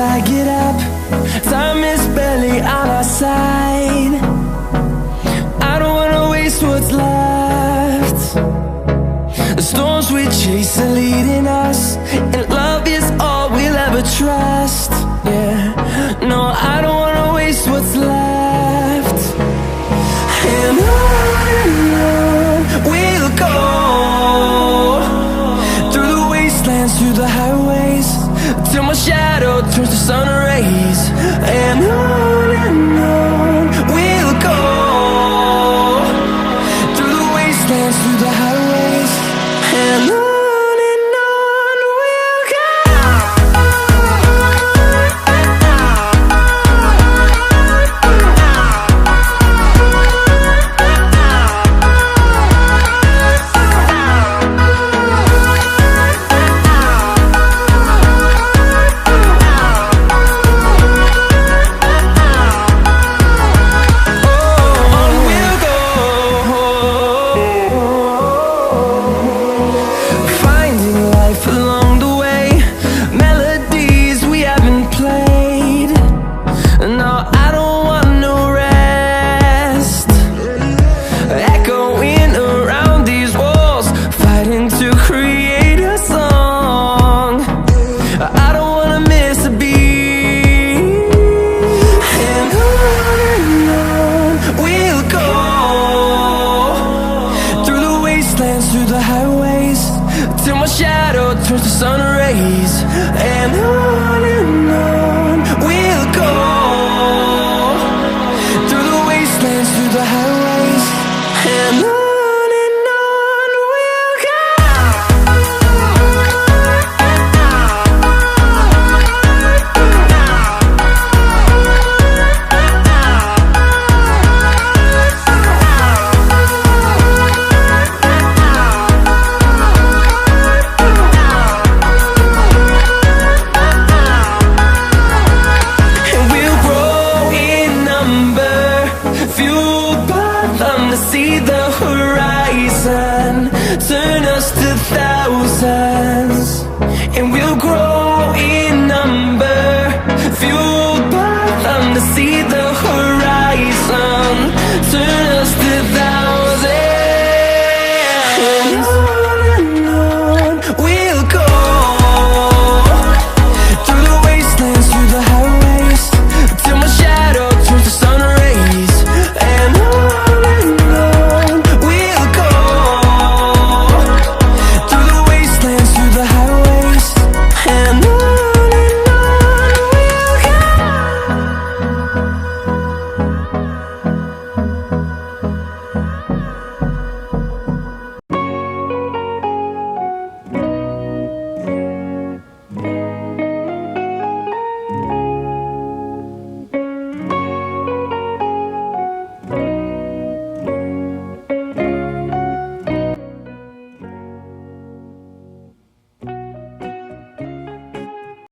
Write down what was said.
I get up. Time is barely on our side. I don't wanna waste what's left. The storms we chase are leading us, and love is all we'll ever trust. Yeah, no, I don't wanna waste what's left. And on we'll go, through the wastelands, through the highways, till my shadow turns to sun rays. And on we'll go, through the wastelands, through the highways, and on we'll go. Through the highways, till my shadow turns to sun rays. And on we'll go, through the wastelands, through the highways, and on we'll go. See the horizon turn us to thousands, and we'll grow